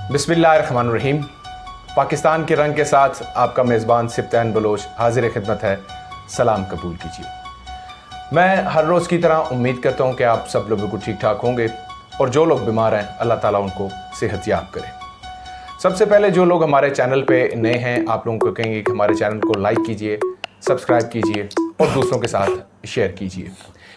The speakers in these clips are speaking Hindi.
बिस्मिल्लाहिर्रहमानिर्रहीम। पाकिस्तान के रंग के साथ आपका मेज़बान सिप्तान बलोच हाजिर खिदमत है। सलाम कबूल कीजिए। मैं हर रोज़ की तरह उम्मीद करता हूँ कि आप सब लोग बिल्कुल ठीक ठाक होंगे और जो लोग बीमार हैं अल्लाह ताला उनको सेहतयाब करे। सबसे पहले जो लोग हमारे चैनल पे नए हैं, आप लोगों को कहेंगे कि हमारे चैनल को लाइक कीजिए, सब्सक्राइब कीजिए और दूसरों के साथ शेयर कीजिए।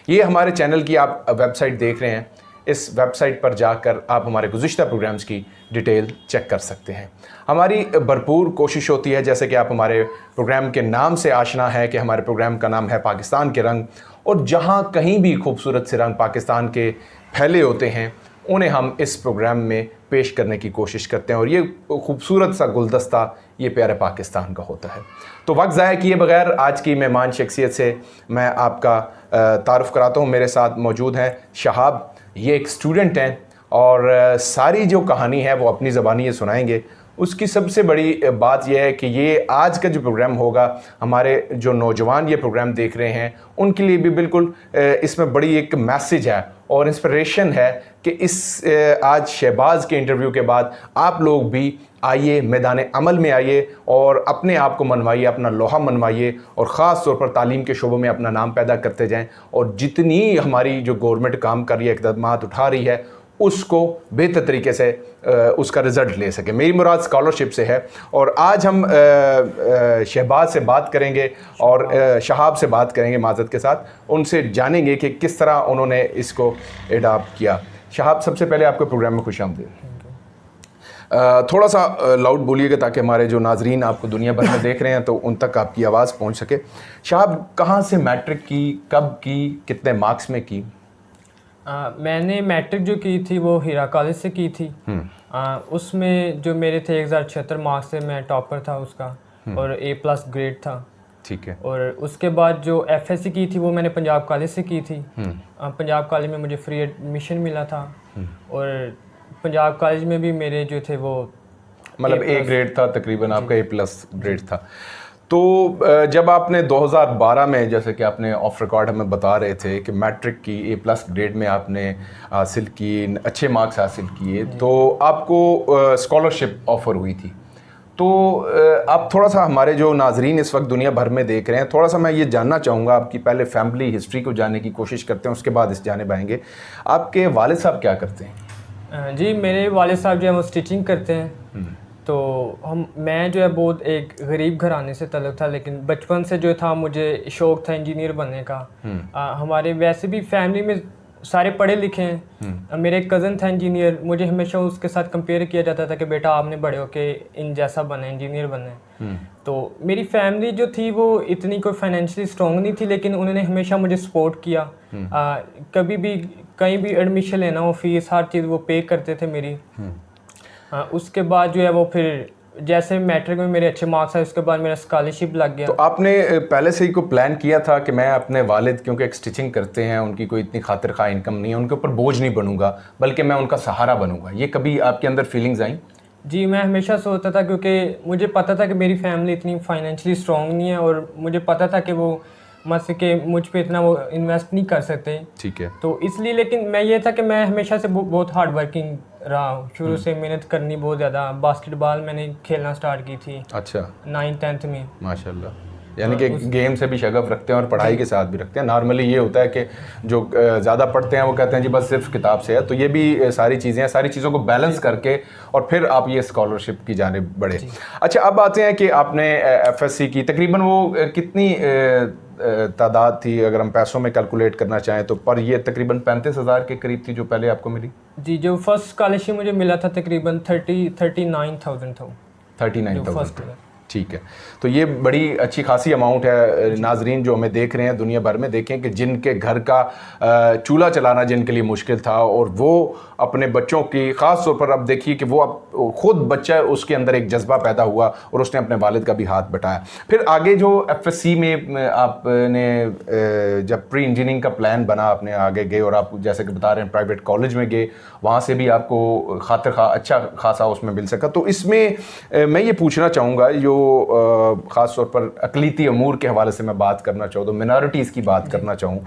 ये हमारे चैनल की आप वेबसाइट देख रहे हैं। इस वेबसाइट पर जाकर आप हमारे गुज़िश्ता प्रोग्राम्स की डिटेल चेक कर सकते हैं। हमारी भरपूर कोशिश होती है, जैसे कि आप हमारे प्रोग्राम के नाम से आशना है कि हमारे प्रोग्राम का नाम है पाकिस्तान के रंग, और जहां कहीं भी खूबसूरत से रंग पाकिस्तान के फैले होते हैं उन्हें हम इस प्रोग्राम में पेश करने की कोशिश करते हैं, और ये खूबसूरत सा गुलदस्ता ये प्यारे पाकिस्तान का होता है। तो वक्त ज़ाया किए बगैर आज की मेहमान शख्सियत से मैं आपका तारुफ़ कराता हूँ। मेरे साथ मौजूद हैं शहाब। ये एक स्टूडेंट हैं और सारी जो कहानी है वो अपनी ज़बानी ये सुनाएंगे। उसकी सबसे बड़ी बात यह है कि ये आज का जो प्रोग्राम होगा, हमारे जो नौजवान ये प्रोग्राम देख रहे हैं उनके लिए भी बिल्कुल इसमें बड़ी एक मैसेज है और इंस्पिरेशन है कि इस आज शहबाज के इंटरव्यू के बाद आप लोग भी आइए, मैदान अमल में आइए और अपने आप को मनवाइए, अपना लोहा मनवाइए और ख़ास तौर पर तालीम के शोबों में अपना नाम पैदा करते जाएं, और जितनी हमारी जो गवर्नमेंट काम कर रही है, इक़दामात उठा रही है, उसको बेहतर तरीके से उसका रिज़ल्ट ले सके। मेरी मुराद स्कॉलरशिप से है। और आज हम शहबाज से बात करेंगे और शहाब से बात करेंगे माज़रत के साथ, उनसे जानेंगे कि किस तरह उन्होंने इसको एडॉप्ट किया। शहाब, सबसे पहले आपके प्रोग्राम में खुशामदीद। थोड़ा सा लाउड बोलिएगा ताकि हमारे जो नाजरीन आपको दुनिया भर में देख रहे हैं तो उन तक आपकी आवाज़ पहुंच सके। शहाब, कहाँ से मैट्रिक की, कब की, कितने मार्क्स में की? मैंने मैट्रिक जो की थी वो हीरा कॉलेज से की थी। उसमें जो मेरे थे 1076 मार्क्स से मैं टॉपर था उसका, और A+ ग्रेड था। ठीक है। और उसके बाद जो FSC की थी वो मैंने पंजाब कॉलेज से की थी। पंजाब कॉलेज में मुझे फ्री एडमिशन मिला था, और पंजाब कॉलेज में भी मेरे जो थे वो मतलब A ग्रेड था, तकरीबन आपका A+ ग्रेड था। तो जब आपने 2012 में, जैसे कि आपने ऑफ रिकॉर्ड हमें बता रहे थे कि मैट्रिक की A+ ग्रेड में आपने हासिल की, अच्छे मार्क्स हासिल किए, तो आपको स्कॉलरशिप ऑफ़र हुई थी। तो आप थोड़ा सा हमारे जो नाजरीन इस वक्त दुनिया भर में देख रहे हैं, थोड़ा सा मैं ये जानना चाहूँगा, आपकी पहले फैमिली हिस्ट्री को जानने की कोशिश करते हैं, उसके बाद इस जानिब आएंगे। आपके वालिद साहब क्या करते हैं? जी, मेरे वालिद साहब जो है वो स्टिचिंग करते हैं। तो मैं जो है बहुत एक गरीब घराने से तल्लुक़ था, लेकिन बचपन से जो था मुझे शौक़ था इंजीनियर बनने का। हमारे वैसे भी फैमिली में सारे पढ़े लिखे हैं। मेरे एक कज़न था इंजीनियर, मुझे हमेशा उसके साथ कंपेयर किया जाता था कि बेटा आपने बड़े होके इन जैसा बने, इंजीनियर बने। तो मेरी फैमिली जो थी वो इतनी कोई फाइनेंशियली स्ट्रॉन्ग नहीं थी, लेकिन उन्होंने हमेशा मुझे सपोर्ट किया। कभी भी कहीं भी एडमिशन लेना हो, फीस हर चीज़ वो पे करते थे मेरी। उसके बाद जो है वो फिर जैसे मैट्रिक में मेरे अच्छे मार्क्स आए, उसके बाद मेरा स्कॉलरशिप लग गया। तो आपने पहले से ही को प्लान किया था कि मैं अपने वालिद, क्योंकि एक स्टिचिंग करते हैं, उनकी कोई इतनी खातिर खा इनकम नहीं है, उनके ऊपर बोझ नहीं बनूंगा बल्कि मैं उनका सहारा बनूंगा, ये कभी आपके अंदर फीलिंग्स आई? जी, मैं हमेशा सोचता था, क्योंकि मुझे पता था कि मेरी फैमिली इतनी फाइनेंशियली स्ट्रॉन्ग नहीं है, और मुझे पता था कि वो मतलब कि मुझ पे इतना वो इन्वेस्ट नहीं कर सकते। ठीक है। तो इसलिए, लेकिन मैं ये था कि मैं हमेशा से बहुत हार्ड वर्किंग रहा हूँ, शुरू से मेहनत करनी बहुत ज़्यादा। बास्केटबॉल मैंने खेलना स्टार्ट की थी। अच्छा। 9th-10th में। माशाल्लाह, यानी कि गेम से भी शगफ रखते हैं और पढ़ाई के साथ भी रखते हैं। नॉर्मली ये होता है कि जो ज़्यादा पढ़ते हैं वो कहते हैं जी बस सिर्फ किताब से है, तो ये भी सारी चीज़ें हैं, सारी चीज़ों को बैलेंस करके और फिर आप ये स्कॉलरशिप की जानिब बढ़े। अच्छा, अब आते हैं कि आपने FSC की, तकरीबन वो कितनी तादाद थी अगर हम पैसों में कैलकुलेट करना चाहें तो, पर ये तकरीबन 35,000 के करीब थी जो पहले आपको मिली? जी, जो फर्स्ट स्कॉलरशिप मुझे मिला था तकरीबन 39,000 था। 39,000। ठीक है। तो ये बड़ी अच्छी खासी अमाउंट है। नाजरीन जो हमें देख रहे हैं दुनिया भर में, देखें कि जिनके घर का चूल्हा चलाना जिनके लिए मुश्किल था और वो अपने बच्चों की, ख़ास तौर पर अब देखिए कि वो अब ख़ुद बच्चा, उसके अंदर एक जज्बा पैदा हुआ और उसने अपने वालिद का भी हाथ बटाया। फिर आगे जो FSC में आपने जब प्री इंजीनियरिंग का प्लान बना, आपने आगे गए और आप जैसे कि बता रहे हैं प्राइवेट कॉलेज में गए, वहाँ से भी आपको खातिर अच्छा खासा उसमें मिल सका। तो इसमें मैं ये पूछना चाहूँगा, जो ख़ास तौर पर अक़लीती अमूर के हवाले से मैं बात करना चाहूँ, तो मिनॉरिटीज़ की बात करना चाहूँ,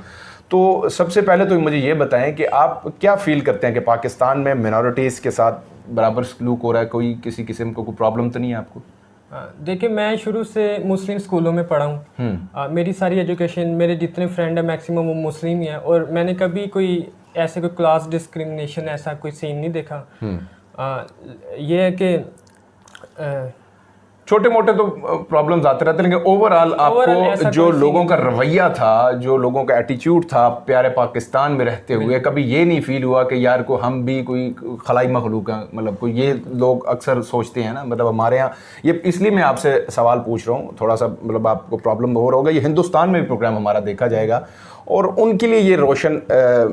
तो सबसे पहले तो मुझे ये बताएं कि आप क्या फ़ील करते हैं कि पाकिस्तान में मिनॉरिटीज़ के साथ बराबर सलूक हो रहा है, कोई किसी किस्म को कोई प्रॉब्लम तो नहीं है आपको? देखिए, मैं शुरू से मुस्लिम स्कूलों में पढ़ा हूँ। मेरी सारी एजुकेशन, मेरे जितने फ्रेंड हैं मैक्सिमम वो मुस्लिम ही हैं, और मैंने कभी कोई ऐसे कोई क्लास डिस्क्रिमिनेशन ऐसा कोई सीन नहीं देखा। ये है कि छोटे मोटे तो प्रॉब्लम्स आते रहते हैं, लेकिन ओवरऑल आपको जो लोगों का रवैया था, जो लोगों का एटीट्यूड था प्यारे पाकिस्तान में रहते हुए, कभी ये नहीं फील हुआ कि यार को हम भी कोई खलाई मखलूक हैं? मतलब कोई ये लोग अक्सर सोचते हैं ना, मतलब हमारे यहाँ ये, इसलिए मैं आपसे सवाल पूछ रहा हूँ, थोड़ा सा मतलब आपको प्रॉब्लम हो रहा होगा। ये हिंदुस्तान में भी प्रोग्राम हमारा देखा जाएगा और उनके लिए ये रोशन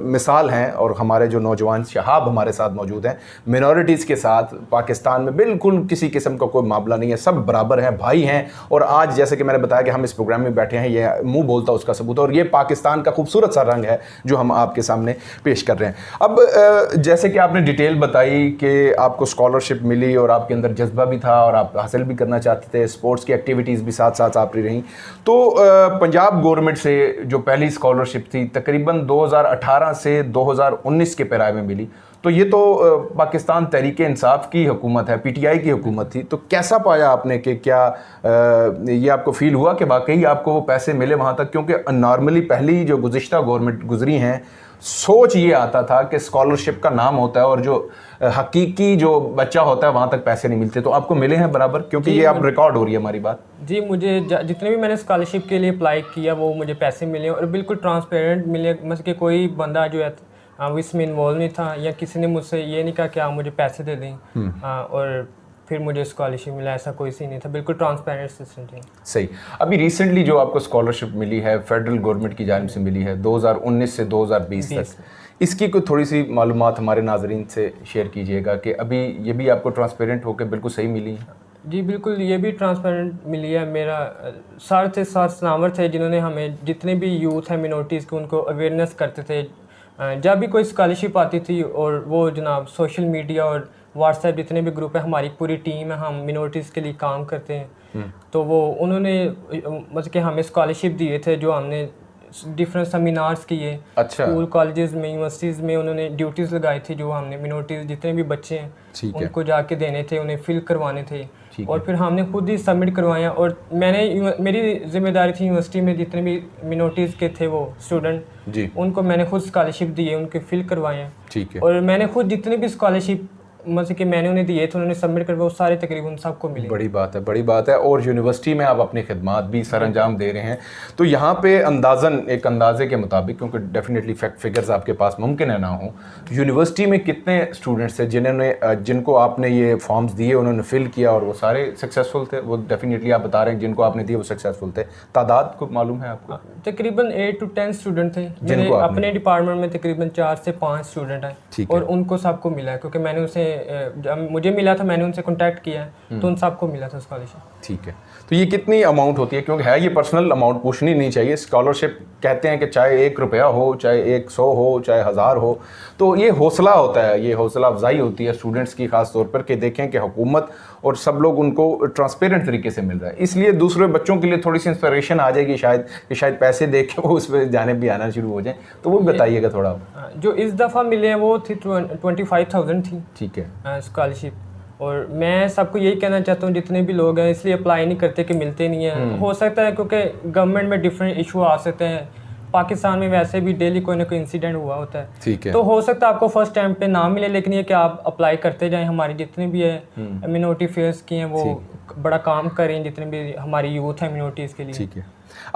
मिसाल हैं। और हमारे जो नौजवान शहाब हमारे साथ मौजूद हैं, मिनॉरिटीज़ के साथ पाकिस्तान में बिल्कुल किसी किस्म का कोई मामला नहीं है, सब बराबर हैं, भाई हैं। और आज जैसे कि मैंने बताया कि हम इस प्रोग्राम में बैठे हैं, ये मुंह बोलता उसका सबूत है, और ये पाकिस्तान का खूबसूरत सा रंग है जो हम आपके सामने पेश कर रहे हैं। अब जैसे कि आपने डिटेल बताई कि आपको स्कॉलरशिप मिली और आपके अंदर जज्बा भी था और आप हासिल भी करना चाहते थे, स्पोर्ट्स की एक्टिविटीज़ भी साथ साथ आप रही, तो पंजाब गवर्नमेंट से जो पहली स्कॉलरशिप थी तकरीबन 2018 से 2019 के पैराए में मिली, तो ये तो पाकिस्तान तहरीक इंसाफ की हुकूमत है, पीटीआई की हुकूमत थी। तो कैसा पाया आपने कि क्या ये आपको फील हुआ कि वाकई आपको वो पैसे मिले वहाँ तक? क्योंकि नॉर्मली पहली जो गुज़िश्ता गवर्नमेंट गुजरी हैं, सोच ये आता था कि स्कॉलरशिप का नाम होता है और जो हकीकी जो बच्चा होता है वहाँ तक पैसे नहीं मिलते। तो आपको मिले हैं बराबर? क्योंकि ये अब रिकॉर्ड हो रही है हमारी बात। जी, मुझे जितने भी मैंने स्कॉलरशिप के लिए अप्लाई किया वो मुझे पैसे मिले और बिल्कुल ट्रांसपेरेंट मिले। मतलब कि कोई बंदा जो है वो इसमें इन्वॉल्व नहीं था, या किसी ने मुझसे ये नहीं कहा कि आप मुझे पैसे दे दें और फिर मुझे स्कॉलरशिप मिला, ऐसा कोई सी नहीं था, बिल्कुल ट्रांसपेरेंट सिस्टम थी। सही। अभी रिसेंटली जो आपको स्कॉलरशिप मिली है फेडरल गवर्नमेंट की जानिब से मिली है 2019 से 2020 तक, इसकी कोई थोड़ी सी मालूमात हमारे नाजरीन से शेयर कीजिएगा कि अभी ये भी आपको ट्रांसपेरेंट होकर बिल्कुल सही मिली है? जी बिल्कुल, ये भी ट्रांसपेरेंट मिली है। मेरा सर थे, सर सनावर थे, जिन्होंने हमें जितने भी यूथ हैं मिनॉरिटीज़ के उनको अवेयरनेस करते थे। जब भी कोई स्कॉलरशिप आती थी और वो जनाब सोशल मीडिया और व्हाट्सएप जितने भी ग्रुप है, हमारी पूरी टीम है, हम मिनॉरिटीज़ के लिए काम करते हैं, तो वो उन्होंने मतलब कि हमें स्कॉलरशिप दिए थे जो हमने डिफरेंट सेमिनार्स किए। अच्छा। स्कूल कॉलेजेस में यूनिवर्सिटीज़ में उन्होंने ड्यूटीज़ लगाई थी जो हमने मिनॉरिटीज़ जितने भी बच्चे हैं उनको जाके देने थे, उन्हें फिल करवाने थे और फिर हमने खुद ही सबमिट करवाया। और मेरी जिम्मेदारी थी यूनिवर्सिटी में जितने भी मिनॉरिटीज़ के थे वो स्टूडेंट, उनको मैंने खुद स्कॉलरशिप दी है, उनके फिल करवाए। ठीक है। और मैंने खुद जितने भी स्कॉलरशिप मतलब कि मैंने उन्हें दिए थे, उन्होंने सबमिट करवाए, वो सारे तकरीबन सबको मिले। बड़ी बात है, बड़ी बात है। और यूनिवर्सिटी में आप अपनी खिदमात भी सर अंजाम दे रहे हैं, तो यहाँ पे अंदाज़न एक अंदाजे के मुताबिक, क्योंकि डेफिनेटली फैक्ट फिगर्स आपके पास मुमकिन है ना हो, तो यूनिवर्सिटी में कितने स्टूडेंट्स थे जिनको आपने ये फॉर्म्स दिए, उन्होंने फिल किया और वो सारे सक्सेसफुल थे? वो डेफिनेटली आप बता रहे हैं जिनको आपने दिए वो सक्सेसफुल थे। तादाद को मालूम है आपको? तकरीबन 8 to 10 स्टूडेंट थे जिनको अपने डिपार्टमेंट में तकरीबन 4 से 5 स्टूडेंट हैं और उनको सबको मिला है, क्योंकि मैंने उनसे मुझे मिला था, मैंने उनसे कांटेक्ट किया है, तो उन सबको मिला था स्कॉलरशिप। ठीक है। तो ये कितनी अमाउंट होती है? क्योंकि है ये पर्सनल अमाउंट पूछनी नहीं चाहिए। स्कॉलरशिप कहते हैं कि चाहे 1 रुपया हो, चाहे 100 हो, चाहे 1000 हो, तो ये हौसला होता है, ये हौसला अफजाई होती है स्टूडेंट्स की खास तौर पर कि देखें कि हुकूमत और सब लोग उनको ट्रांसपेरेंट तरीके से मिल रहा है। इसलिए दूसरे बच्चों के लिए थोड़ी सी इंस्पिरेशन आ जाएगी शायद, कि शायद पैसे देख के वो उस पर जाने भी आना शुरू हो जाए। तो वो बताइएगा थोड़ा। जो इस दफ़ा मिले हैं वो थी 25,000 थी। ठीक है। स्कॉलरशिप। और मैं सबको यही कहना चाहता हूँ जितने भी लोग हैं इसलिए अप्लाई नहीं करते कि मिलते नहीं हैं। हो सकता है क्योंकि गवर्नमेंट में डिफरेंट इशू आ सकते हैं, पाकिस्तान में वैसे भी डेली कोई ना कोई इंसिडेंट हुआ होता है। ठीक है। तो हो सकता है आपको फर्स्ट टाइम पे ना मिले, लेकिन ये कि आप अप्लाई करते जाएं। हमारी जितने भी है मिनॉरिटी फेयर्स की हैं वो बड़ा काम करें, जितने भी हमारी यूथ है मिनॉरिटीज़ के लिए। ठीक है।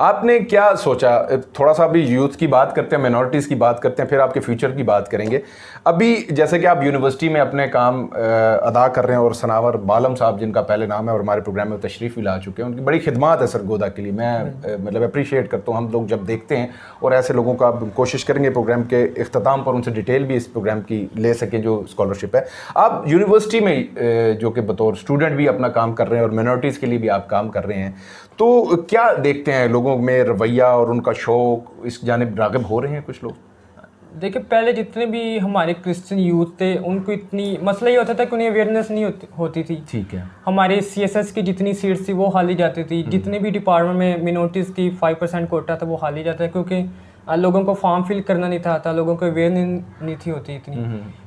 आपने क्या सोचा? थोड़ा सा अभी यूथ की बात करते हैं, मिनॉरिटीज़ की बात करते हैं, फिर आपके फ्यूचर की बात करेंगे। अभी जैसे कि आप यूनिवर्सिटी में अपने काम अदा कर रहे हैं और सनावर बालम साहब जिनका पहले नाम है और हमारे प्रोग्राम में तशरीफ़ भी ला चुके हैं, उनकी बड़ी खिदमत है सरगोदा के लिए। मैं मतलब अप्रीशिएट करता हूँ। हम लोग जब देखते हैं और ऐसे लोगों का कोशिश करेंगे प्रोग्राम के इख्तिताम पर उनसे डिटेल भी इस प्रोग्राम की ले सकें जो स्कॉलरशिप है। आप यूनिवर्सिटी में जो कि बतौर स्टूडेंट भी अपना काम कर रहे हैं और मिनॉरिटीज़ के लिए भी आप काम कर रहे हैं, तो क्या देखते हैं लोगों में रवैया और उनका शौक इस जानिब राग़िब हो रहे हैं कुछ लोग? देखिए, पहले जितने भी हमारे क्रिश्चियन यूथ थे उनको इतनी मसला ये होता था कि उन्हें अवेयरनेस नहीं होती थी। ठीक है। हमारे CSS की जितनी सीट्स थी वो हाली जाती थी, जितने भी डिपार्टमेंट में मिनॉरिटीज़ की 5% कोटा था वो हाली जाता है, क्योंकि लोगों को फॉर्म फिल करना नहीं था आता, लोगों को अवेयर नहीं थी होती इतनी।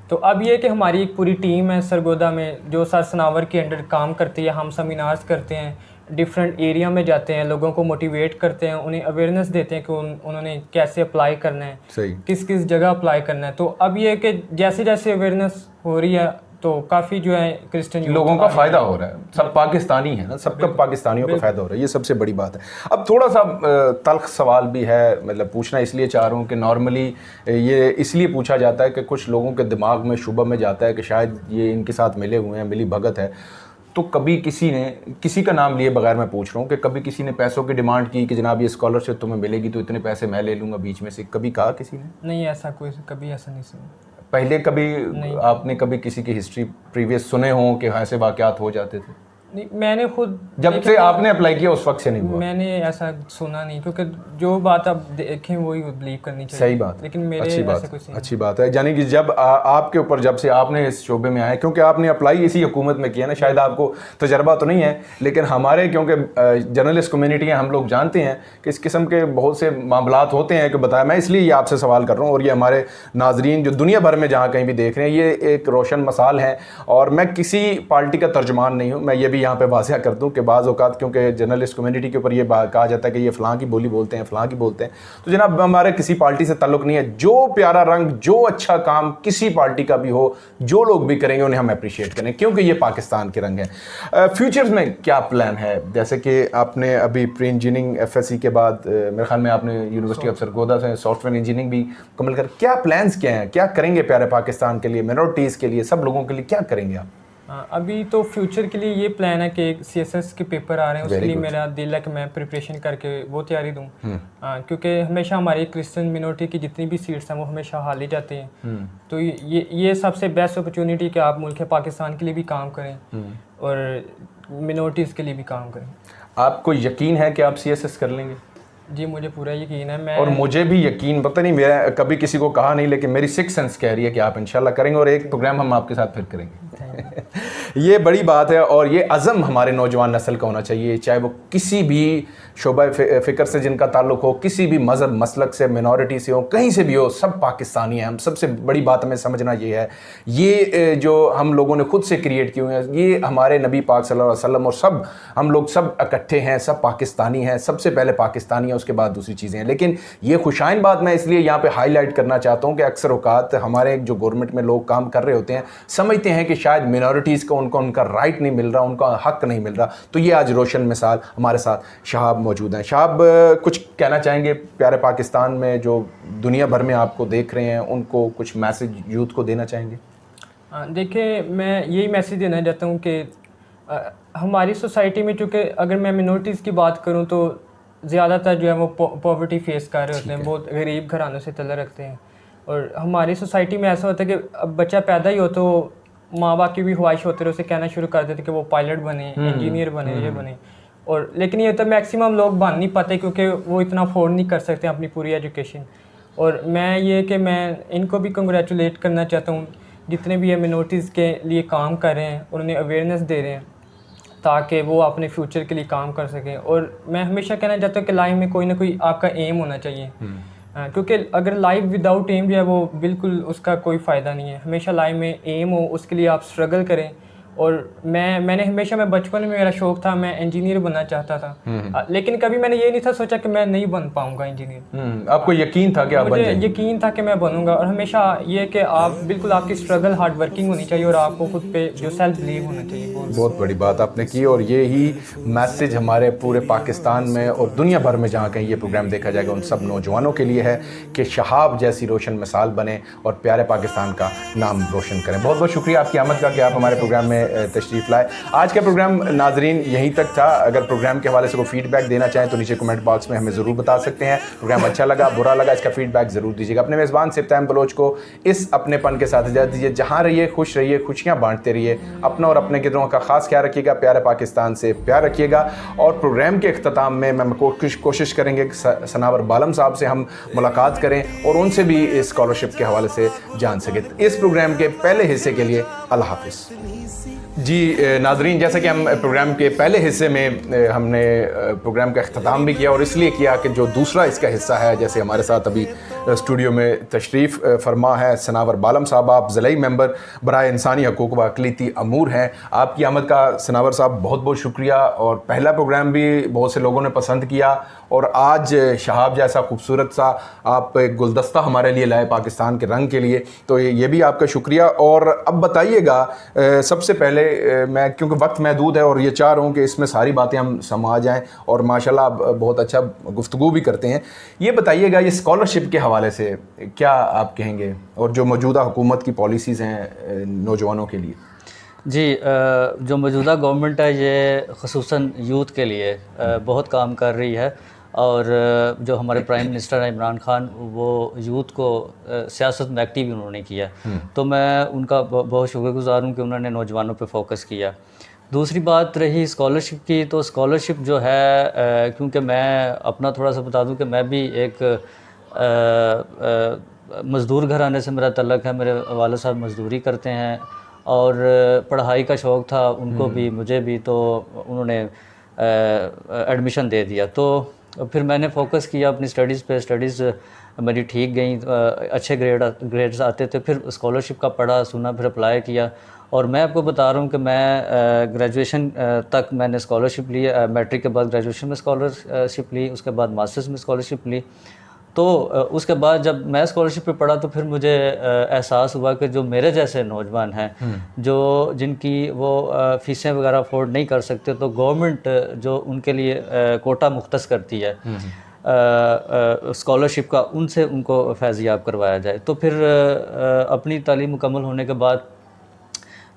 तो अब ये कि हमारी एक पूरी टीम है सरगोदा में जो सर सनावर के अंडर काम करती है। हम सेमिनार्स करते हैं, डिफरेंट एरिया में जाते हैं, लोगों को मोटिवेट करते हैं, उन्हें अवेयरनेस देते हैं कि उन्होंने कैसे अप्लाई करना है, सही, किस किस जगह अप्लाई करना है। तो अब ये कि जैसे जैसे अवेयरनेस हो रही है तो काफ़ी जो है क्रिश्चियन लोगों का फ़ायदा हो रहा है। सब पाकिस्तानी है ना, सबका पाकिस्तानियों का फ़ायदा हो रहा है, ये सबसे बड़ी बात है। अब थोड़ा सा तल्ख सवाल भी है, मतलब पूछना इसलिए चाह रहा हूँ कि नॉर्मली ये इसलिए पूछा जाता है कि कुछ लोगों के दिमाग में शुबा में जाता है कि शायद ये इनके साथ मिले हुए हैं, मिली भगत है। तो कभी किसी का नाम लिए बगैर मैं पूछ रहा हूँ कि कभी किसी ने पैसों की डिमांड की कि जनाब ये स्कॉलरशिप तुम्हें मिलेगी तो इतने पैसे मैं ले लूँगा, बीच में से कभी कहा किसी ने? नहीं, ऐसा कोई कभी ऐसा नहीं सुना। पहले कभी आपने कभी किसी की हिस्ट्री प्रीवियस सुने हो कि ऐसे वाक़यात हो जाते थे? नहीं, मैंने खुद जब से आपने अप्लाई किया उस वक्त से नहीं हुआ? मैंने ऐसा सुना नहीं, क्योंकि जो बात आप देखें वही बिलीव करनी चाहिए। सही बात, लेकिन मेरे अच्छी बात, कुछ नहीं। अच्छी बात है। यानी कि जब आपके ऊपर जब से आपने इस शोबे में आए, क्योंकि आपने अप्लाई इसी हुकूमत में किया ना, शायद आपको तजर्बा तो नहीं है, लेकिन हमारे क्योंकि जर्नलिस्ट कम्युनिटी है, हम लोग जानते हैं कि इस किस्म के बहुत से मामलात होते हैं कि बताया। मैं इसलिए ये आपसे सवाल कर रहा हूँ और ये हमारे नाजरीन जो दुनिया भर में जहाँ कहीं भी देख रहे हैं, ये एक रोशन मसाल है। और मैं किसी पार्टी का तर्जुमान नहीं हूँ, मैं ये भी यहाँ पर वाज़िया कर दूँ कि बाज़ औक़ात क्योंकि जर्नलिस्ट कम्युनिटी के ऊपर ये कहा जाता है कि ये फ़लाँ की बोली बोलते हैं, फ़लाँ की बोलते हैं, तो जनाब हमारे किसी पार्टी से ताल्लुक़ नहीं है। जो प्यारा रंग, जो अच्छा काम किसी पार्टी का भी हो, जो लोग भी करेंगे उन्हें हम अप्रिशिएट करें, क्योंकि ये पाकिस्तान के रंग हैं। फ्यूचर्स में क्या प्लान है? जैसे कि आपने अभी प्री इंजीनियरिंग FSC के बाद मेरे ख्याल में आपने यूनिवर्सिटी ऑफ सरगोदा से सॉफ्टवेयर इंजीनियरिंग भी मुकम्मल कर, क्या प्लान्स क्या हैं? क्या करेंगे प्यारे पाकिस्तान के लिए, मिनॉरिटीज़ के लिए, सब लोगों के लिए क्या करेंगे आप? अभी तो फ्यूचर के लिए ये प्लान है कि CSS के पेपर आ रहे हैं, उसके लिए मेरा दिल है कि मैं प्रिपरेशन करके वो तैयारी दूँ। क्योंकि हमेशा हमारी क्रिश्चियन मिनोरिटी की जितनी भी सीट्स हैं वो हमेशा हाली जाती हैं। तो ये सबसे बेस्ट अपॉर्चुनिटी कि आप मुल्क पाकिस्तान के लिए भी काम करें और मिनोरिटीज़ के लिए भी काम करें। आपको यकीन है कि आप CSS कर लेंगे? जी, मुझे पूरा यकीन है। मैं और मुझे भी यकीन, पता नहीं मैं कभी किसी को कहा नहीं, लेकिन मेरी सिक्स सेंस कह रही है कि आप इंशाल्लाह करेंगे और एक प्रोग्राम हम आपके साथ फिर करेंगे। ये बड़ी बात है और ये अज़म हमारे नौजवान नस्ल का होना चाहिए, चाहे वो किसी भी शोबा फ़िक्र से जिनका ताल्लुक़ हो, किसी भी मज़हब मसलक से, मिनॉरिटी से हो, कहीं से भी हो, सब पाकिस्तानी हैं हम। सबसे बड़ी बात हमें समझना ये है, ये जो हम लोगों ने खुद से क्रिएट किए हुए हैं, ये हमारे नबी पाक सल्लल्लाहु अलैहि वसल्लम और सब हम लोग सब इकट्ठे हैं, सब पाकिस्तानी हैं। सबसे पहले पाकिस्तानी है, उसके बाद दूसरी चीज़ें हैं। लेकिन ये खुशाइन बात मैं इसलिए यहाँ पे हाईलाइट करना चाहता हूँ कि अक्सर औकात हमारे जो गवर्नमेंट में लोग काम कर रहे होते हैं, समझते हैं कि शायद मिनॉरिटीज़ को उनका राइट नहीं मिल रहा, उनका हक नहीं मिल रहा। तो ये आज रोशन मिसाल हमारे साथ शहाब मौजूद हैं। शहाब, कुछ कहना चाहेंगे प्यारे पाकिस्तान में जो दुनिया भर में आपको देख रहे हैं, उनको कुछ मैसेज यूथ को देना चाहेंगे? देखिए, मैं यही मैसेज देना चाहता हूँ कि हमारी सोसाइटी में, चूँकि अगर मैं मिनॉरिटीज़ की बात करूँ तो ज़्यादातर जो है वो पॉवर्टी फेस कर रहे होते हैं, बहुत गरीब घरानों से तल्लुक़ रखते हैं। और हमारी सोसाइटी में ऐसा होता है कि अब बच्चा पैदा ही हो तो माँ बाप की भी ख्वाहिश होती है, उसे कहना शुरू कर देते कि वो पायलट बने, इंजीनियर बने, ये बने। और लेकिन ये तो मैक्सिमम लोग बन नहीं पाते क्योंकि वो इतना अफोर्ड नहीं कर सकते अपनी पूरी एजुकेशन। और मैं इनको भी कंग्रेचुलेट करना चाहता हूँ जितने भी ये मिनॉरिटीज़ के लिए काम कर रहे हैं और उन्हें अवेयरनेस दे रहे हैं ताकि वो अपने फ्यूचर के लिए काम कर सकें। और मैं हमेशा कहना चाहता हूँ कि लाइफ में कोई ना कोई आपका एम होना चाहिए, क्योंकि अगर लाइफ विदाउट एम जो है वो बिल्कुल उसका कोई फ़ायदा नहीं है। हमेशा लाइफ में एम हो, उसके लिए आप स्ट्रगल करें। और मैं बचपन में मेरा शौक़ था, मैं इंजीनियर बनना चाहता था, लेकिन कभी मैंने ये नहीं था सोचा कि मैं नहीं बन पाऊंगा इंजीनियर। आपको यकीन था कि आप बन जाएंगे? मुझे यकीन था कि मैं बनूंगा। और हमेशा ये कि आप बिल्कुल आपकी स्ट्रगल हार्ड वर्किंग होनी चाहिए और आपको खुद पे जो सेल्फ बिलीव होना चाहिए। बहुत बड़ी बात आपने की और ये ही मैसेज हमारे पूरे पाकिस्तान में और दुनिया भर में जहाँ कहीं ये प्रोग्राम देखा जाएगा उन सब नौजवानों के लिए है कि शहाब जैसी रोशन मिसाल बने और प्यारे पाकिस्तान का नाम रोशन करें। बहुत बहुत शुक्रिया आपकी आमद का कि आप हमारे प्रोग्राम में तशरीफ़ लाए। आज का प्रोग्राम नाजरीन यहीं तक था। अगर प्रोग्राम के हवाले से कोई फीडबैक देना चाहें तो नीचे कमेंट बॉक्स में हमें ज़रूर बता सकते हैं। प्रोग्राम अच्छा लगा, बुरा लगा, इसका फीडबैक ज़रूर दीजिएगा। अपने मेज़बान सिप्तान बलोच को इस अपनेपन के साथ इजाज़त दीजिए। जहाँ रहिए खुश रहिए, खुशियाँ बांटते रहिए, अपना और अपने गिरोह का खास ख्याल रखिएगा, प्यारे पाकिस्तान से प्यार रखिएगा। और प्रोग्राम के अख्ताम में मैं कोशिश करेंगे सनावर बालम साहब से हम मुलाकात करें और उनसे भी स्कॉलरशिप के हवाले से जान सकें। इस प्रोग्राम के पहले हिस्से के लिए अल्लाह हाफ़िज़। जी नाजरीन, जैसा कि हम प्रोग्राम के पहले हिस्से में हमने प्रोग्राम का अख्ताम भी किया और इसलिए किया कि जो दूसरा इसका हिस्सा है, जैसे हमारे साथ अभी स्टूडियो में तशरीफ़ फरमा है सनावर बालम साहब। आप ज़िलाई मेंबर बराए इंसानी हकूक़ व अक़लीती अमूर हैं। आपकी आमद का सनावर साहब बहुत बहुत शुक्रिया। और पहला प्रोग्राम भी बहुत से लोगों ने पसंद किया और आज शहाब जैसा खूबसूरत सा आप एक गुलदस्ता हमारे लिए लाए पाकिस्तान के रंग के लिए, तो ये भी आपका शुक्रिया। और अब बताइएगा, सबसे पहले मैं, क्योंकि वक्त महदूद है और ये चाह रहा हूँ कि इसमें सारी बातें हम समा जाएं और माशाल्लाह आप बहुत अच्छा गुफ्तगू भी करते हैं। ये बताइएगा, ये स्कॉलरशिप के हवाले से क्या आप कहेंगे और जो मौजूदा हुकूमत की पॉलिसीज़ हैं नौजवानों के लिए? जी, जो मौजूदा गवर्नमेंट है ये ख़ुसूसन यूथ के लिए बहुत काम कर रही है। और जो हमारे प्राइम मिनिस्टर हैं इमरान खान, वो यूथ को सियासत में एक्टिव उन्होंने किया, तो मैं उनका बहुत शुक्रगुज़ार हूँ कि उन्होंने नौजवानों पे फोकस किया। दूसरी बात रही स्कॉलरशिप की, तो स्कॉलरशिप जो है, क्योंकि मैं अपना थोड़ा सा बता दूं कि मैं भी एक मज़दूर घराने से मेरा तल्लक़ है। मेरे वालिद साहब मज़दूरी करते हैं और पढ़ाई का शौक़ था उनको भी, मुझे भी, तो उन्होंने एडमिशन दे दिया। तो फिर मैंने फोकस किया अपनी स्टडीज़ पे। स्टडीज़ मेरी ठीक गई, अच्छे ग्रेड्स आते थे। फिर स्कॉलरशिप का पढ़ा सुना, फिर अप्लाई किया। और मैं आपको बता रहा हूँ कि मैं ग्रेजुएशन तक मैंने स्कॉलरशिप ली, मैट्रिक के बाद ग्रेजुएशन में स्कॉलरशिप ली, उसके बाद मास्टर्स में स्कॉलरशिप ली। तो उसके बाद जब मैं स्कॉलरशिप पे पढ़ा तो फिर मुझे एहसास हुआ कि जो मेरे जैसे नौजवान हैं, जो जिनकी वो फ़ीसें वगैरह अफोर्ड नहीं कर सकते, तो गवर्नमेंट जो उनके लिए कोटा मुख्तस करती है स्कॉलरशिप का, उनसे उनको फैज़याब करवाया जाए। तो फिर अपनी तालीम मुकम्मल होने के बाद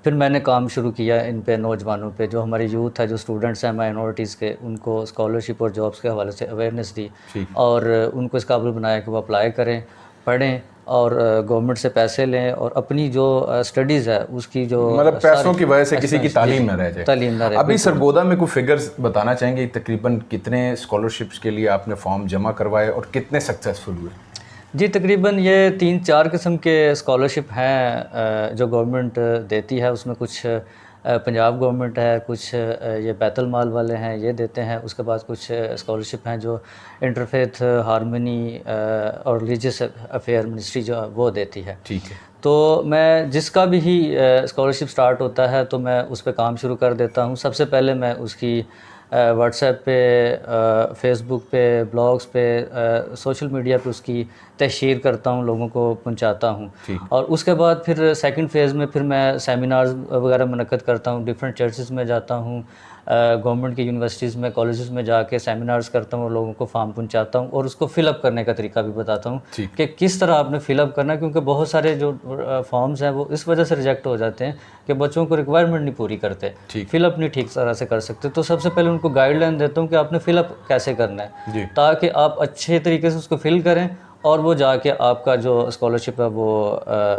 फिर मैंने काम शुरू किया इन पे, नौजवानों पे, जो हमारी यूथ है, जो स्टूडेंट्स हैं माइनॉरिटीज़ के, उनको स्कॉलरशिप और जॉब्स के हवाले से अवेयरनेस दी और उनको इस काबिल बनाया कि वो अप्लाई करें, पढ़ें और गवर्नमेंट से पैसे लें और अपनी जो स्टडीज़ है उसकी जो मतलब पैसों की वजह से किसी की तालीम न रह जाए। तालीम न रहे। अभी सरगोदा में कुछ फिगर्स बताना चाहेंगे, तकरीबन कितने स्कॉलरशिप्स के लिए आपने फॉर्म जमा करवाए और कितने सक्सेसफुल हुए? जी, तकरीबन ये 3-4 किस्म के स्कॉलरशिप हैं जो गवर्नमेंट देती है। उसमें कुछ पंजाब गवर्नमेंट है, कुछ ये बैतुल माल वाले हैं, ये देते हैं। उसके बाद कुछ स्कॉलरशिप हैं जो इंटरफेथ हारमनी और रिलीजियस अफेयर मिनिस्ट्री जो वो देती है। ठीक है। तो मैं जिसका भी ही स्कॉलरशिप स्टार्ट होता है तो मैं उस पर काम शुरू कर देता हूँ। सबसे पहले मैं उसकी व्हाट्सएप पे, फेसबुक पे, ब्लॉग्स पे, सोशल मीडिया पे उसकी तशहीर करता हूँ, लोगों को पहुँचाता हूँ। और उसके बाद फिर सेकंड फेज़ में फिर मैं सेमिनार्स वगैरह मुनक़्क़द करता हूँ, डिफरेंट चर्चेस में जाता हूँ, गवर्नमेंट की यूनिवर्सिटीज़ में, कॉलेजेस में जाके सेमिनार्स करता हूँ, लोगों को फॉर्म पहुँचाता हूँ और उसको फ़िलअप करने का तरीका भी बताता हूँ कि किस तरह आपने फ़िलअप करना है। क्योंकि बहुत सारे जो फॉर्म्स हैं वो इस वजह से रिजेक्ट हो जाते हैं कि बच्चों को रिक्वायरमेंट नहीं पूरी करते, फ़िलअप नहीं ठीक तरह से कर सकते। तो सबसे पहले उनको गाइडलाइन देता हूँ कि आपने फ़िलअप कैसे करना है, ताकि आप अच्छे तरीके से उसको फ़िल करें और वो जाके आपका जो स्कॉलरशिप है वो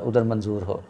उधर मंजूर हो।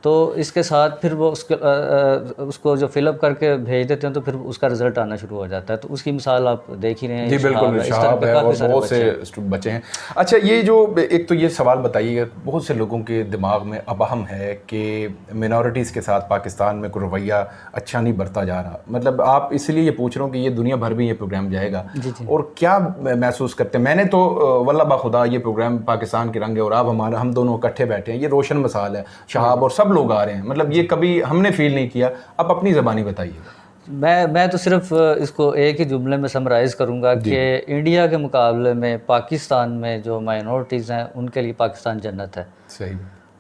तो इसके साथ फिर वो उसको जो फिलअप करके भेज देते हैं तो फिर उसका रिज़ल्ट आना शुरू हो जाता है। तो उसकी मिसाल आप देख ही रहे हैं। जी बिल्कुल, शहाब है और बहुत से बच्चे हैं। अच्छा, ये जो एक तो ये सवाल बताइए, बहुत से लोगों के दिमाग में अबहम है कि मिनॉरिटीज़ के साथ पाकिस्तान में कोई रवैया अच्छा नहीं बरता जा रहा। मतलब आप इसलिए ये पूछ रहा हूँ कि ये दुनिया भर में ये प्रोग्राम जाएगा और क्या महसूस करते हैं? मैंने तो वल्लाह बाखुदा ये प्रोग्राम पाकिस्तान के रंग है और आप हम दोनों इकट्ठे बैठे हैं, ये रोशन मिसाल है। शहाब और सब लोग आ रहे हैं, मतलब ये कभी हमने फील नहीं किया। अब अपनी ज़बानी बताइए। मैं तो सिर्फ इसको एक ही जुमले में समराइज़ करूंगा कि इंडिया के मुकाबले में पाकिस्तान में जो माइनॉरिटीज़ हैं उनके लिए पाकिस्तान जन्नत है। सही।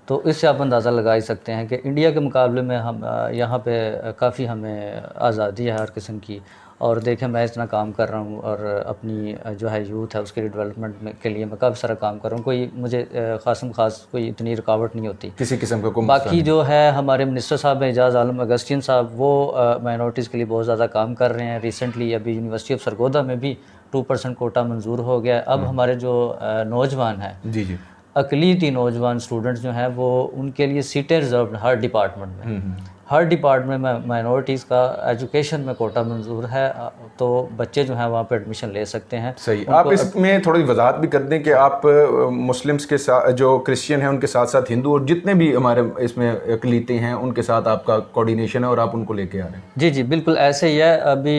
तो इससे आप अंदाज़ा लगा ही सकते हैं कि इंडिया के मुकाबले में हम यहाँ पे काफ़ी हमें आज़ादी है हर किस्म की। और देखें, मैं इतना काम कर रहा हूँ और अपनी जो है यूथ है उसके डेवलपमेंट के लिए मैं काफ़ी सारा काम कर रहा हूँ। कोई मुझे ख़ास कोई इतनी रुकावट नहीं होती किसी किस्म का। बाकी जो है हमारे मिनिस्टर साहब हैं एजाज़ आलम अगस्टिन साहब, वो माइनॉरिटीज़ के लिए बहुत ज़्यादा काम कर रहे हैं। रिसेंटली अभी यूनिवर्सिटी ऑफ सरगोदा में भी 2% कोटा मंजूर हो गया। अब हमारे जो नौजवान हैं, जी अक़लीती नौजवान स्टूडेंट्स जो हैं, वो उनके लिए सीटें रिज़र्व हर डिपार्टमेंट में। हर डिपार्टमेंट में माइनॉरिटीज़ का एजुकेशन में कोटा मंजूर है, तो बच्चे जो हैं वहाँ पे एडमिशन ले सकते हैं। सही। आप इसमें थोड़ी वजाहत भी कर दें कि आप मुस्लिम्स के साथ, जो क्रिश्चियन हैं उनके साथ साथ हिंदू और जितने भी हमारे इसमें अक़लीतें हैं उनके साथ आपका कोऑर्डिनेशन है और आप उनको लेके आ रहे हैं। जी जी बिल्कुल ऐसे ही है। अभी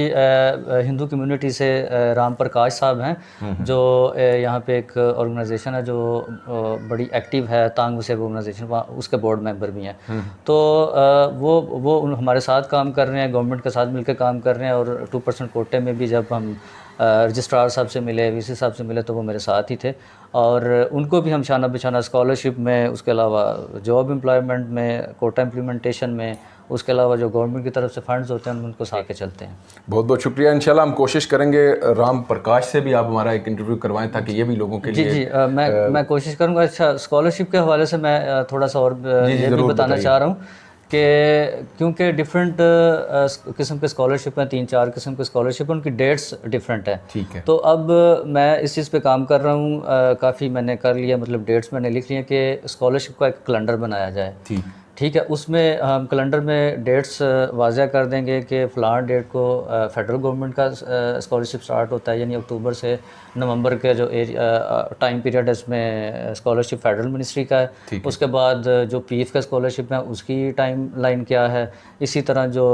हिंदू कम्युनिटी से राम प्रकाश साहब हैं, जो यहाँ पे एक ऑर्गेनाइजेशन है जो बड़ी एक्टिव है, तांग वसेब ऑर्गेनाइजेशन, उसके बोर्ड मेंबर भी हैं। तो वो हमारे साथ काम कर रहे हैं, गवर्नमेंट के साथ मिलकर काम कर रहे हैं। और 2% कोटे में भी जब हम रजिस्ट्रार साहब से मिले, वीसी साहब से मिले, तो वो मेरे साथ ही थे। और उनको भी हम शाना बिशाना स्कॉलरशिप में, उसके अलावा जॉब एम्प्लॉयमेंट में, कोटा इम्प्लीमेंटेशन में, उसके अलावा जो गवर्नमेंट की तरफ से फंड्स होते हैं उनको साथ के चलते हैं। बहुत बहुत शुक्रिया। इंशाल्लाह हम कोशिश करेंगे राम प्रकाश से भी आप हमारा एक इंटरव्यू करवाएं ताकि ये भी लोगों के लिए। जी मैं कोशिश करूँगा। अच्छा, स्कॉलरशिप के हवाले से मैं थोड़ा सा और ये भी बताना चाह रहा हूँ कि क्योंकि डिफरेंट किस्म के स्कॉलरशिप हैं, 3-4 किस्म के स्कॉलरशिप हैं, उनकी डेट्स डिफरेंट है। ठीक है। तो अब मैं इस चीज़ पे काम कर रहा हूँ, काफ़ी मैंने कर लिया, मतलब डेट्स मैंने लिख ली हैं कि स्कॉलरशिप का एक कैलेंडर बनाया जाए। ठीक है, उसमें हम कैलेंडर में डेट्स वाज़ह कर देंगे कि फ़लाँ डेट को फ़ेडरल गवर्नमेंट का स्कॉलरशिप स्टार्ट होता है, यानी अक्टूबर से नवंबर के जो टाइम पीरियड है इसमें स्कॉलरशिप फ़ेडरल मिनिस्ट्री का है। उसके बाद जो पीएफ का स्कॉलरशिप है उसकी टाइम लाइन क्या है, इसी तरह जो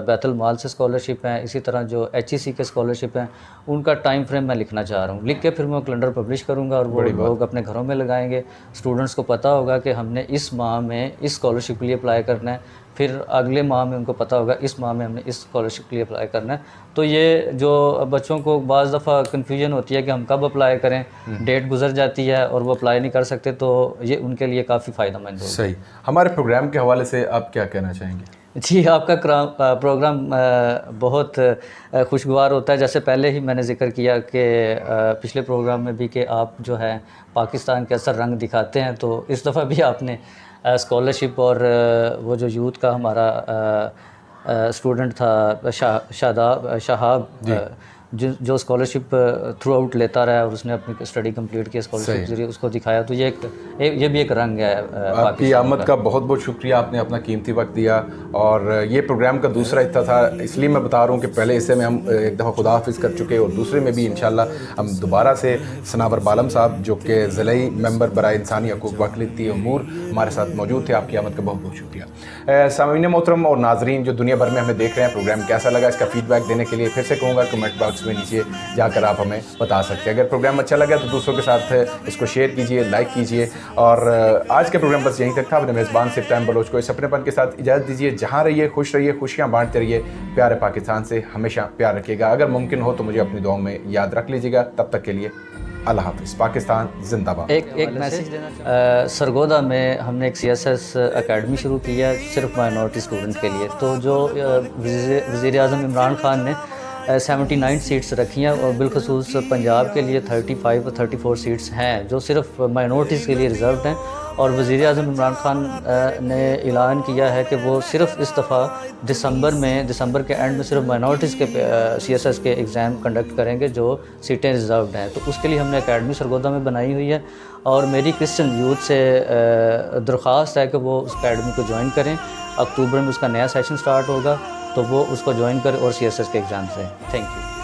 बैतुल माल से स्कॉलरशिप हैं, इसी तरह जो एचईसी के स्कॉलरशिप हैं, उनका टाइम फ्रेम मैं लिखना चाह रहा हूँ। लिख के फिर मैं कैलेंडर पब्लिश करूँगा और वो लोग अपने घरों में लगाएंगे। स्टूडेंट्स को पता होगा कि हमने इस माह में इस स्कॉलरशिप के लिए अप्लाई करना है, फिर अगले माह में उनको पता होगा इस माह में हमने इस स्कॉलरशिप के लिए अप्लाई करना है। तो ये जो बच्चों को बाज़ दफ़ा कन्फ्यूजन होती है कि हम कब अप्लाई करें, डेट गुजर जाती है और वो अप्लाई नहीं कर सकते, तो ये उनके लिए काफ़ी फ़ायदेमंद होगा। सही। हमारे प्रोग्राम के हवाले से आप क्या कहना चाहेंगे? जी, आपका प्रोग्राम बहुत खुशगवार होता है। जैसे पहले ही मैंने जिक्र किया कि पिछले प्रोग्राम में भी कि आप जो है पाकिस्तान के असर रंग दिखाते हैं, तो इस दफ़ा भी आपने स्कॉलरशिप और वो जो यूथ का हमारा स्टूडेंट था शहाब जो स्कॉलरशिप थ्रू आउट लेता रहा और उसने अपनी स्टडी कंप्लीट की स्कॉलरशिप के जरिए, उसको दिखाया। तो ये भी एक रंग है आपकी आमद का। बहुत बहुत शुक्रिया, आपने अपना कीमती वक्त दिया। और ये प्रोग्राम का दूसरा हिस्सा था, इसलिए मैं बता रहा हूँ कि पहले हिस्से में हम एक दफ़ा खुदा हाफिज़ कर चुके और दूसरे में भी इंशाल्लाह हम दोबारा से सनावर बालम साहब जो कि ज़िलाई मेंबर बराए इंसानी हकूक़ व अक़लीती अमूर हमारे साथ मौजूद थे। आपकी आमद का बहुत बहुत शुक्रिया। सामीन मोहतरम और नाजरीन जो दुनिया भर में हमें देख रहे हैं, प्रोग्राम कैसा लगा इसका फ़ीडबैक देने के लिए फिर से कहूँगा कमेंट बॉक्स में नीचे जाकर आप हमें बता सकते हैं। अगर प्रोग्राम अच्छा लगा तो दूसरों के साथ इसको शेयर कीजिए, लाइक कीजिए। और आज के प्रोग्राम बस यहीं तक था। अपने मेज़बान सिफ्तान बलोच को इस अपनेपन के साथ इजाज़त दीजिए। जहाँ रहिए खुश रहिए, खुशियाँ बांटते रहिए, प्यारे पाकिस्तान से हमेशा प्यार रखिएगा। अगर मुमकिन हो तो मुझे अपनी दुआओं में याद रख लीजिएगा। तब तक के लिए अल्लाह हाफ़िज़। पाकिस्तान जिंदाबाद। एक मैसेज देना, सरगोदा में हमने एक CSS अकेडमी शुरू की है सिर्फ माइनॉरिटी स्टूडेंट के लिए। तो जो वज़ीर आज़म इमरान खान ने 79 सीट्स रखी हैं और बिलखसूस पंजाब के लिए 35 और 34 सीट्स हैं जो सिर्फ माइनॉरिटीज़ के लिए रिज़र्व्ड हैं। और वज़ीर आज़म इमरान खान ने ऐलान किया है कि वो सिर्फ इस दफ़ा दिसंबर के एंड में सिर्फ माइनॉरिटीज़ के CSS के एग्ज़ाम कंडक्ट करेंगे जो सीटें रिज़र्व्ड हैं। तो उसके लिए हमने अकेडमी सरगोदा में बनाई हुई है और मेरी क्रिश्चियन यूथ से दरख्वास्त है कि वो उस अकेडमी को ज्वाइन करें। अक्टूबर में उसका नया सेशन स्टार्ट होगा, तो वो उसको ज्वाइन करें और CSS के एग्ज़ाम से। Thank you.